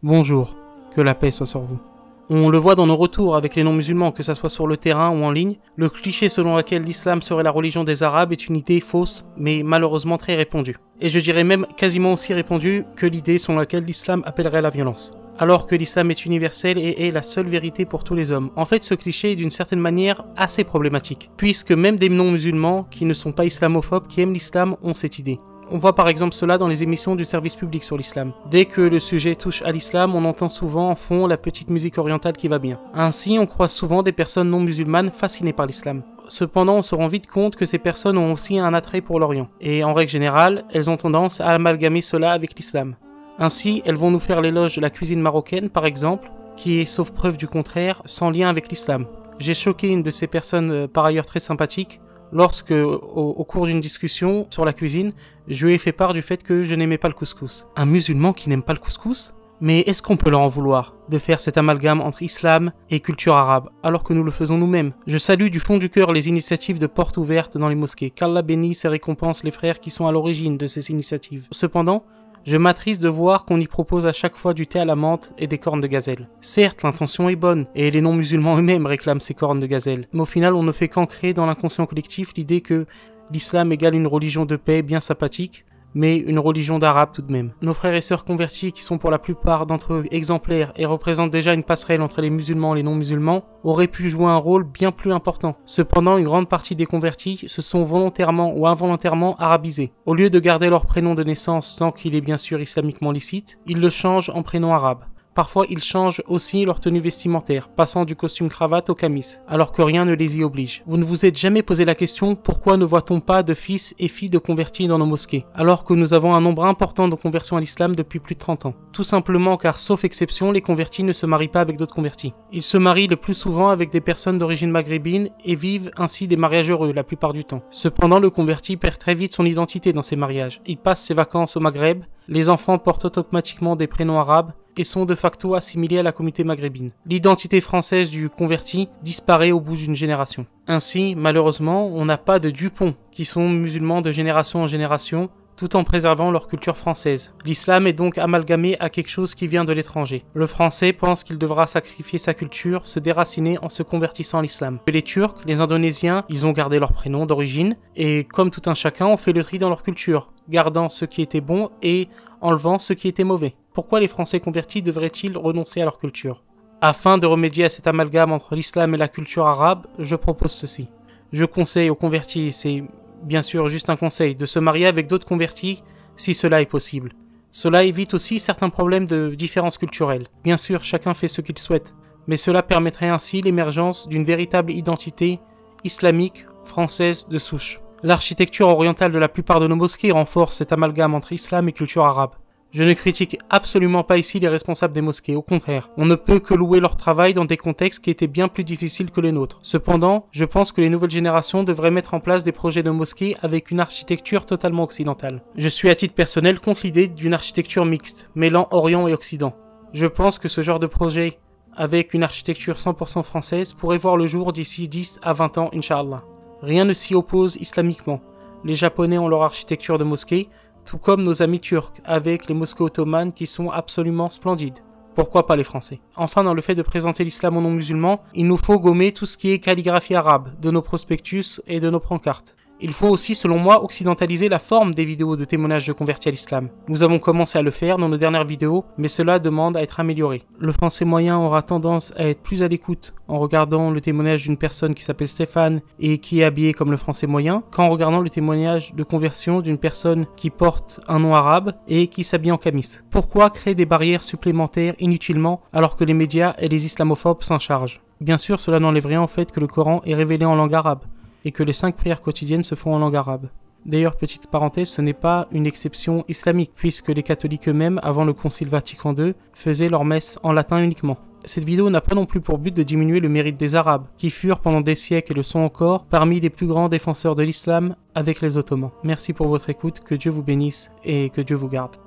Bonjour, que la paix soit sur vous. On le voit dans nos retours avec les non-musulmans, que ça soit sur le terrain ou en ligne, le cliché selon lequel l'islam serait la religion des Arabes est une idée fausse, mais malheureusement très répandue. Et je dirais même quasiment aussi répandue que l'idée selon laquelle l'islam appellerait la violence. Alors que l'islam est universel et est la seule vérité pour tous les hommes. En fait, ce cliché est d'une certaine manière assez problématique, puisque même des non-musulmans qui ne sont pas islamophobes, qui aiment l'islam, ont cette idée. On voit par exemple cela dans les émissions du service public sur l'islam. Dès que le sujet touche à l'islam, on entend souvent en fond la petite musique orientale qui va bien. Ainsi, on croise souvent des personnes non musulmanes fascinées par l'islam. Cependant, on se rend vite compte que ces personnes ont aussi un attrait pour l'Orient. Et en règle générale, elles ont tendance à amalgamer cela avec l'islam. Ainsi, elles vont nous faire l'éloge de la cuisine marocaine, par exemple, qui est, sauf preuve du contraire, sans lien avec l'islam. J'ai choqué une de ces personnes, par ailleurs très sympathique, lorsque, au cours d'une discussion sur la cuisine, je lui ai fait part du fait que je n'aimais pas le couscous. Un musulman qui n'aime pas le couscous ? Mais est-ce qu'on peut leur en vouloir de faire cet amalgame entre islam et culture arabe, alors que nous le faisons nous-mêmes? Je salue du fond du cœur les initiatives de portes ouvertes dans les mosquées, qu'Allah bénisse et récompense les frères qui sont à l'origine de ces initiatives. Cependant, je m'attriste de voir qu'on y propose à chaque fois du thé à la menthe et des cornes de gazelle. Certes, l'intention est bonne, et les non-musulmans eux-mêmes réclament ces cornes de gazelle, mais au final on ne fait qu'ancrer dans l'inconscient collectif l'idée que l'islam égale une religion de paix bien sympathique, mais une religion d'arabe tout de même. Nos frères et sœurs convertis, qui sont pour la plupart d'entre eux exemplaires et représentent déjà une passerelle entre les musulmans et les non-musulmans, auraient pu jouer un rôle bien plus important. Cependant, une grande partie des convertis se sont volontairement ou involontairement arabisés. Au lieu de garder leur prénom de naissance tant qu'il est bien sûr islamiquement licite, ils le changent en prénom arabe. Parfois, ils changent aussi leur tenue vestimentaire, passant du costume cravate au camis, alors que rien ne les y oblige. Vous ne vous êtes jamais posé la question pourquoi ne voit-on pas de fils et filles de convertis dans nos mosquées, alors que nous avons un nombre important de conversions à l'islam depuis plus de 30 ans. Tout simplement car, sauf exception, les convertis ne se marient pas avec d'autres convertis. Ils se marient le plus souvent avec des personnes d'origine maghrébine et vivent ainsi des mariages heureux la plupart du temps. Cependant, le converti perd très vite son identité dans ces mariages. Il passe ses vacances au Maghreb, les enfants portent automatiquement des prénoms arabes, et sont de facto assimilés à la communauté maghrébine. L'identité française du converti disparaît au bout d'une génération. Ainsi, malheureusement, on n'a pas de Dupont, qui sont musulmans de génération en génération, tout en préservant leur culture française. L'islam est donc amalgamé à quelque chose qui vient de l'étranger. Le français pense qu'il devra sacrifier sa culture, se déraciner en se convertissant à l'islam. Les Turcs, les Indonésiens, ils ont gardé leur prénom d'origine, et comme tout un chacun, on fait le tri dans leur culture, gardant ce qui était bon et enlevant ce qui était mauvais. Pourquoi les Français convertis devraient-ils renoncer à leur culture? Afin de remédier à cet amalgame entre l'islam et la culture arabe, je propose ceci. Je conseille aux convertis, c'est bien sûr juste un conseil, de se marier avec d'autres convertis si cela est possible. Cela évite aussi certains problèmes de différences culturelles. Bien sûr, chacun fait ce qu'il souhaite, mais cela permettrait ainsi l'émergence d'une véritable identité islamique française de souche. L'architecture orientale de la plupart de nos mosquées renforce cet amalgame entre islam et culture arabe. Je ne critique absolument pas ici les responsables des mosquées, au contraire. On ne peut que louer leur travail dans des contextes qui étaient bien plus difficiles que les nôtres. Cependant, je pense que les nouvelles générations devraient mettre en place des projets de mosquées avec une architecture totalement occidentale. Je suis à titre personnel contre l'idée d'une architecture mixte, mêlant Orient et Occident. Je pense que ce genre de projet, avec une architecture 100% française, pourrait voir le jour d'ici 10 à 20 ans, Inch'Allah. Rien ne s'y oppose islamiquement. Les Japonais ont leur architecture de mosquée, tout comme nos amis turcs, avec les mosquées ottomanes qui sont absolument splendides. Pourquoi pas les Français? Enfin, dans le fait de présenter l'islam aux non-musulmans, il nous faut gommer tout ce qui est calligraphie arabe, de nos prospectus et de nos pancartes. Il faut aussi, selon moi, occidentaliser la forme des vidéos de témoignages de convertis à l'islam. Nous avons commencé à le faire dans nos dernières vidéos, mais cela demande à être amélioré. Le français moyen aura tendance à être plus à l'écoute en regardant le témoignage d'une personne qui s'appelle Stéphane et qui est habillée comme le français moyen, qu'en regardant le témoignage de conversion d'une personne qui porte un nom arabe et qui s'habille en camis. Pourquoi créer des barrières supplémentaires inutilement alors que les médias et les islamophobes s'en chargent? Bien sûr, cela n'enlève rien au fait que le Coran est révélé en langue arabe et que les 5 prières quotidiennes se font en langue arabe. D'ailleurs, petite parenthèse, ce n'est pas une exception islamique, puisque les catholiques eux-mêmes, avant le Concile Vatican II, faisaient leur messe en latin uniquement. Cette vidéo n'a pas non plus pour but de diminuer le mérite des Arabes, qui furent pendant des siècles et le sont encore parmi les plus grands défenseurs de l'islam avec les Ottomans. Merci pour votre écoute, que Dieu vous bénisse et que Dieu vous garde.